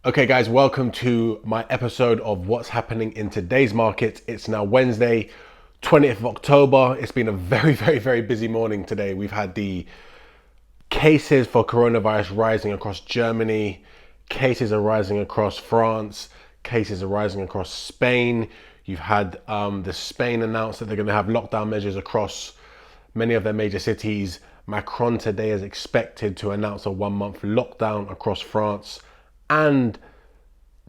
Okay, guys, welcome to my episode of what's happening in today's market. It's now Wednesday, 20th of October. It's been a very busy morning today. We've had the cases for coronavirus rising across Germany, cases are rising across France, cases are rising across Spain. You've had the Spain announce that they're going to have lockdown measures across many of their major cities. Macron today is expected to announce a 1-month lockdown across France, and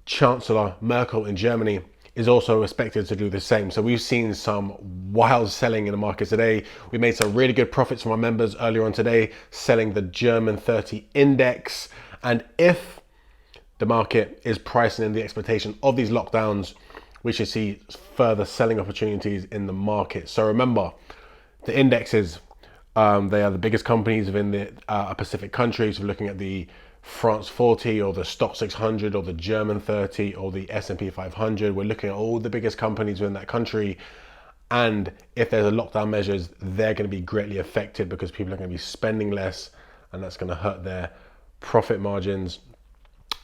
Chancellor Merkel in Germany is also expected to do the same. So we've seen some wild selling in the market today. We made some really good profits from our members earlier on today, selling the German 30 index. And if the market is pricing in the expectation of these lockdowns, we should see further selling opportunities in the market. So remember, the indexes, they are the biggest companies within the Pacific countries. We're looking at the France 40 or the Stock 600 or the German 30 or the S&P 500. We're looking at all the biggest companies within that country. And if there's a lockdown measures, they're going to be greatly affected because people are going to be spending less, and that's going to hurt their profit margins,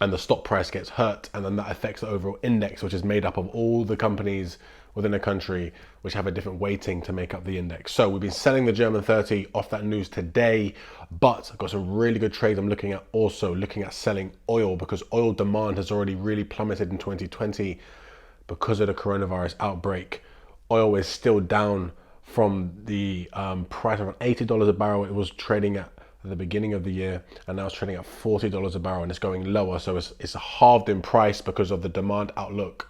and the stock price gets hurt, and then that affects the overall index, which is made up of all the companies within a country which have a different weighting to make up the index. So we've been selling the German 30 off that news today, but I've got some really good trades I'm looking at, also looking at selling oil, because oil demand has already really plummeted in 2020 because of the coronavirus outbreak. Oil is still down from the price of $80 a barrel it was trading at the beginning of the year, and now it's trading at $40 a barrel, and it's going lower. So it's halved in price because of the demand outlook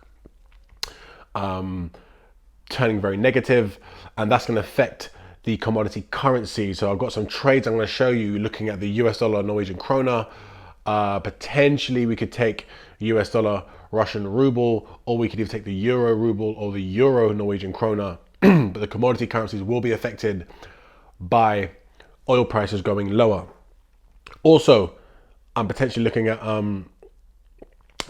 turning very negative, and that's going to affect the commodity currency. So I've got some trades I'm going to show you looking at the US dollar, Norwegian krona. Potentially we could take US dollar, Russian ruble, or we could even take the euro ruble or the euro Norwegian krona. But the commodity currencies will be affected by oil prices going lower. Also, I'm potentially looking at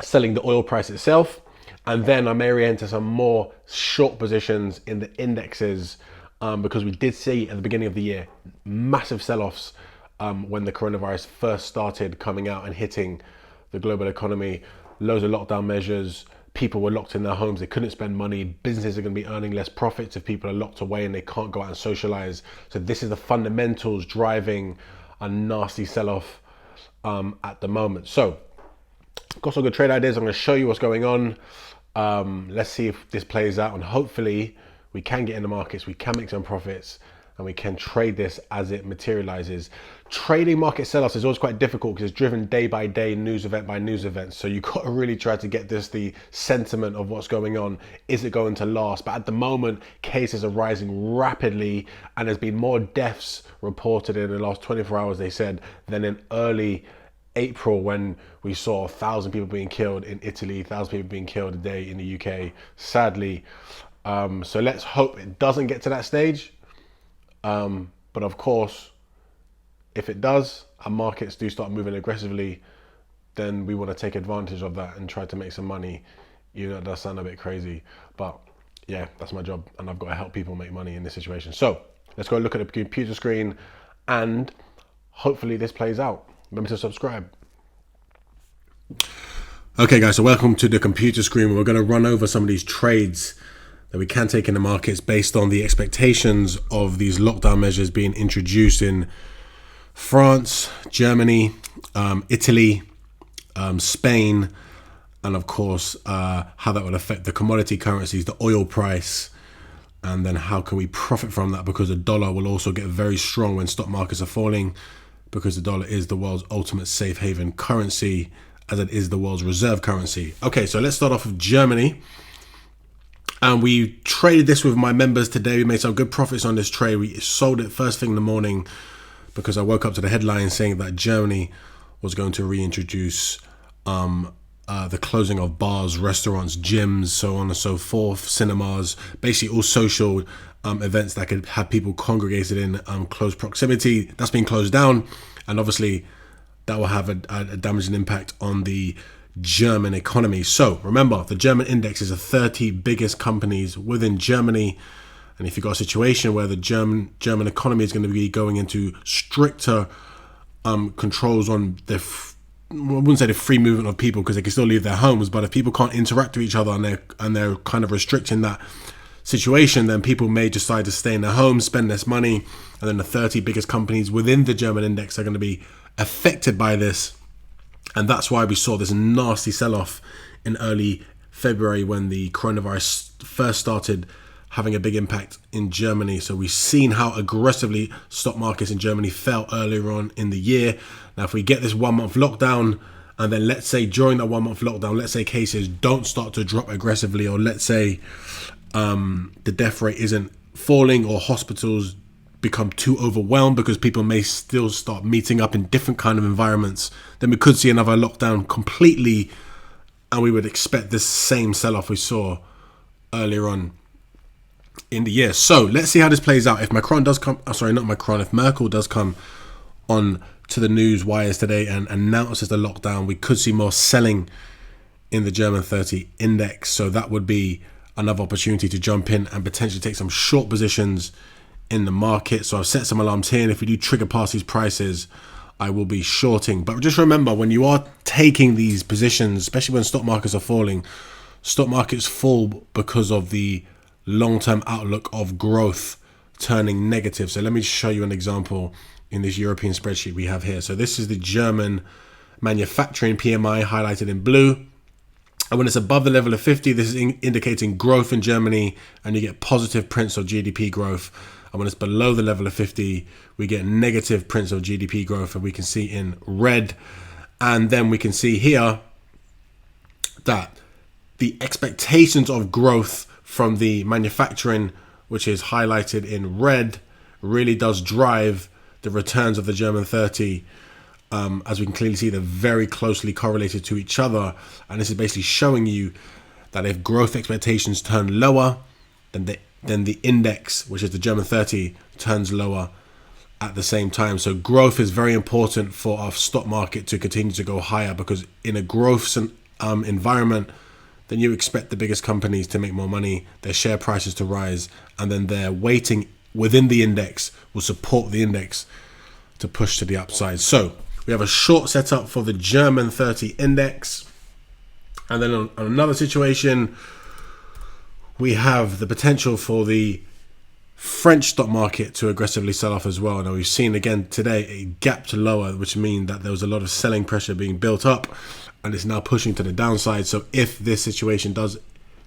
selling the oil price itself, and then I may enter some more short positions in the indexes, because we did see at the beginning of the year massive sell-offs when the coronavirus first started coming out and hitting the global economy. Loads of lockdown measures, people were locked in their homes, they couldn't spend money, businesses are going to be earning less profits if people are locked away and they can't go out and socialize. So this is the fundamentals driving a nasty sell-off at the moment. So got some good trade ideas. I'm going to show you what's going on. Let's see if this plays out, and hopefully we can get in the markets, we can make some profits, and we can trade this as it materializes. Trading market sell-offs is always quite difficult because it's driven day by day, news event by news event. So you've got to really try to get the sentiment of what's going on. Is it going to last? But at the moment, cases are rising rapidly, and there's been more deaths reported in the last 24 hours, they said, than in early April, when we saw 1,000 people being killed in Italy, 1,000 people being killed a day in the UK, sadly. So let's hope it doesn't get to that stage. But of course, if it does, and markets do start moving aggressively, then we want to take advantage of that and try to make some money. You know, it does sound a bit crazy, but yeah, that's my job, and I've got to help people make money in this situation. So let's go look at the computer screen, and hopefully this plays out. Remember to subscribe. Okay guys, so welcome to the computer screen. We're going to run over some of these trades that we can take in the markets based on the expectations of these lockdown measures being introduced in France, Germany, Italy, Spain, and of course how that will affect the commodity currencies, the oil price, and then how can we profit from that, because the dollar will also get very strong when stock markets are falling, because the dollar is the world's ultimate safe haven currency, as it is the world's reserve currency. Okay, so let's start off with Germany. And we traded this with my members today. We made some good profits on this trade. We sold it first thing in the morning because I woke up to the headline saying that Germany was going to reintroduce the closing of bars, restaurants, gyms, so on and so forth, cinemas, basically all social events that could have people congregated in close proximity. That's been closed down, and obviously that will have a damaging impact on the German economy. So remember, the German index is the 30 biggest companies within Germany, and if you've got a situation where the German economy is going to be going into stricter controls on the wouldn't say the free movement of people because they can still leave their homes, but if people can't interact with each other and they're kind of restricting that situation, then people may decide to stay in their homes, spend less money, and then the 30 biggest companies within the German index are going to be affected by this. And that's why we saw this nasty sell-off in early February when the coronavirus first started having a big impact in Germany. So we've seen how aggressively stock markets in Germany fell earlier on in the year. Now, if we get this 1 month lockdown, and then let's say during that 1 month lockdown, let's say cases don't start to drop aggressively, or let's say the death rate isn't falling, or hospitals become too overwhelmed because people may still start meeting up in different kind of environments, then we could see another lockdown completely, and we would expect this same sell-off we saw earlier on in the year. So let's see how this plays out. If Macron does come, if Merkel does come on to the news wires today and announces the lockdown, we could see more selling in the German 30 index. So that would be another opportunity to jump in and potentially take some short positions in the market. So I've set some alarms here, and if we do trigger past these prices, I will be shorting. But just remember, when you are taking these positions, especially when stock markets are falling, stock markets fall because of the long-term outlook of growth turning negative. So let me show you an example in this European spreadsheet we have here. So this is the German manufacturing PMI highlighted in blue. And when it's above the level of 50, this is indicating growth in Germany, and you get positive prints of GDP growth. And when it's below the level of 50, we get negative prints of GDP growth, and we can see in red. And then we can see here that the expectations of growth from the manufacturing, which is highlighted in red, really does drive the returns of the German 30. As we can clearly see, they're very closely correlated to each other. And this is basically showing you that if growth expectations turn lower, then the index, which is the German 30, turns lower at the same time. So growth is very important for our stock market to continue to go higher, because in a growth environment, then you expect the biggest companies to make more money, their share prices to rise, and then their weighting within the index will support the index to push to the upside. So we have a short setup for the German 30 index. And then on another situation, we have the potential for the French stock market to aggressively sell off as well. Now we've seen again today a gap to lower, which means that there was a lot of selling pressure being built up, and it's now pushing to the downside. So if this situation does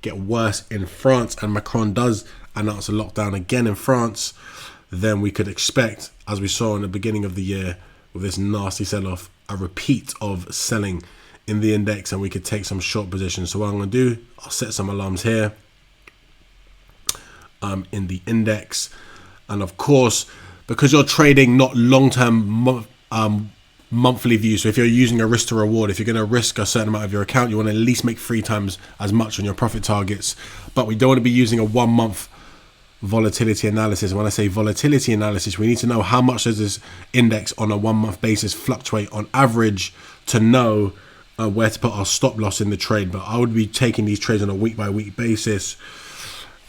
get worse in France and Macron does announce a lockdown again in France, then we could expect, as we saw in the beginning of the year with this nasty sell-off, a repeat of selling in the index, and we could take some short positions. So what I'm going to do, I'll set some alarms here in the index. And of course, because you're trading not long-term monthly view, so if you're using a risk to reward, if you're going to risk a certain amount of your account, you want to at least make 3 times as much on your profit targets. But we don't want to be using a 1 month volatility analysis. And when I say volatility analysis, we need to know how much does this index on a 1 month basis fluctuate on average to know where to put our stop loss in the trade. But I would be taking these trades on a week by week basis,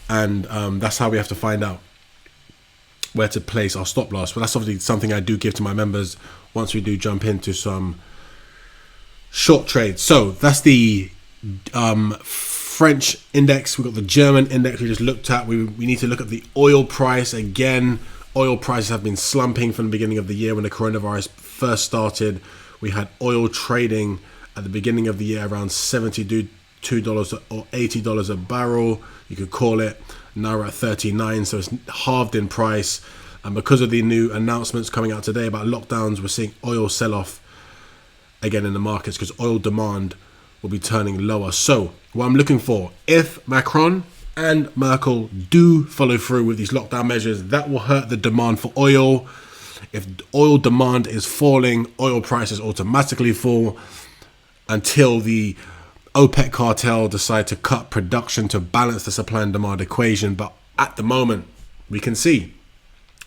and that's how we have to find out where to place our stop loss. But that's obviously something I do give to my members once we do jump into some short trades. So that's the French index. We've got the German index we just looked at. We need to look at the oil price again. Oil prices have been slumping from the beginning of the year when the coronavirus first started. We had oil trading at the beginning of the year around $72 or $80 a barrel, you could call it. Now we're at 39, so it's halved in price. And because of the new announcements coming out today about lockdowns, we're seeing oil sell off again in the markets because oil demand will be turning lower. So what I'm looking for, if Macron and Merkel do follow through with these lockdown measures, that will hurt the demand for oil. If oil demand is falling, oil prices automatically fall until the OPEC cartel decide to cut production to balance the supply and demand equation. But at the moment, we can see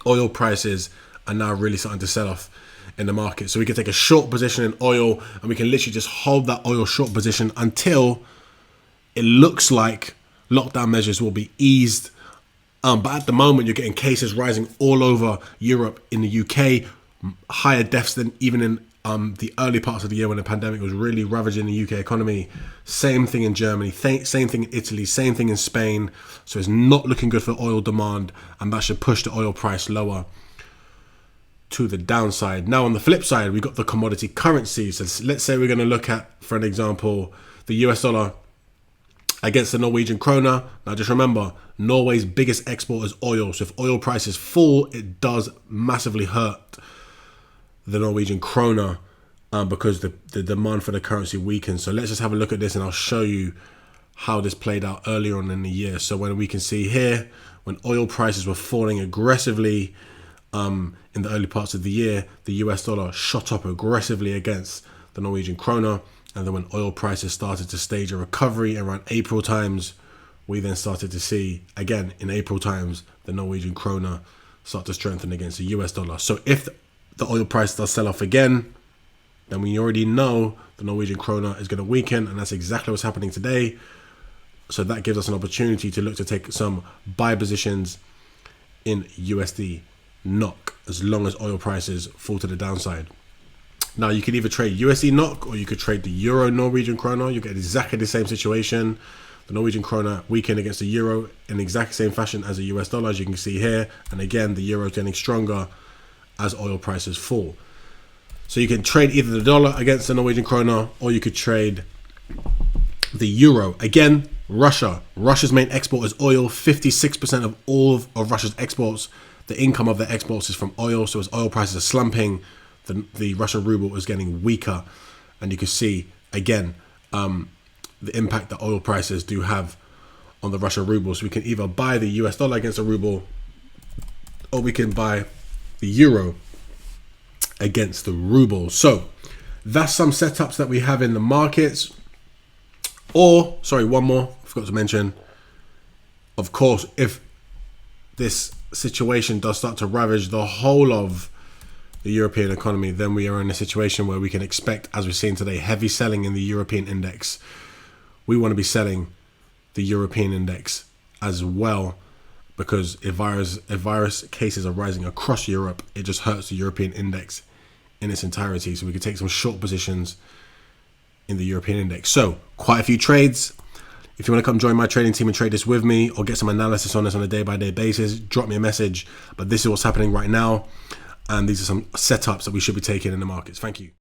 oil prices are now really starting to sell off in the market. So we can take a short position in oil, and we can literally just hold that oil short position until it looks like lockdown measures will be eased. But at the moment, you're getting cases rising all over Europe, in the UK, higher deaths than even in the early parts of the year when the pandemic was really ravaging the UK economy. Same thing in Germany, same thing in Italy, same thing in Spain. So it's not looking good for oil demand, and that should push the oil price lower to the downside. Now on the flip side, we got the commodity currencies. So let's say we're going to look at, for an example, the US dollar against the Norwegian kroner. Now just remember, Norway's biggest export is oil. So if oil prices fall, it does massively hurt the Norwegian kroner because the demand for the currency weakens. So let's just have a look at this and I'll show you how this played out earlier on in the year. So when we can see here, when oil prices were falling aggressively in the early parts of the year, the US dollar shot up aggressively against the Norwegian kroner. And then when oil prices started to stage a recovery around April times, we then started to see, again, in April times, the Norwegian kroner start to strengthen against the US dollar. So if the oil price does sell off again, then we already know the Norwegian kroner is going to weaken, and that's exactly what's happening today. So that gives us an opportunity to look to take some buy positions in USD NOK as long as oil prices fall to the downside. Now you can either trade USD NOK or you could trade the Euro Norwegian kroner. You get exactly the same situation. The Norwegian kroner weakened against the Euro in the exact same fashion as the US dollar, as you can see here. And again, the Euro is getting stronger as oil prices fall. So you can trade either the dollar against the Norwegian kroner or you could trade the Euro. Again, Russia's main export is oil. 56% of all of Russia's exports, the income of their exports is from oil. So as oil prices are slumping, the Russian ruble is getting weaker. And you can see, again, the impact that oil prices do have on the Russian ruble. So we can either buy the US dollar against the ruble or we can buy the Euro against the ruble. So that's some setups that we have in the markets. Or, sorry, one more, I forgot to mention. Of course, if this situation does start to ravage the whole of the European economy, then we are in a situation where we can expect, as we're seeing today, heavy selling in the European index. We want to be selling the European index as well, because if virus cases are rising across Europe, it just hurts the European index in its entirety. So we could take some short positions in the European index. So quite a few trades. If you want to come join my trading team and trade this with me or get some analysis on this on a day-by-day basis, drop me a message. But this is what's happening right now. And these are some setups that we should be taking in the markets. Thank you.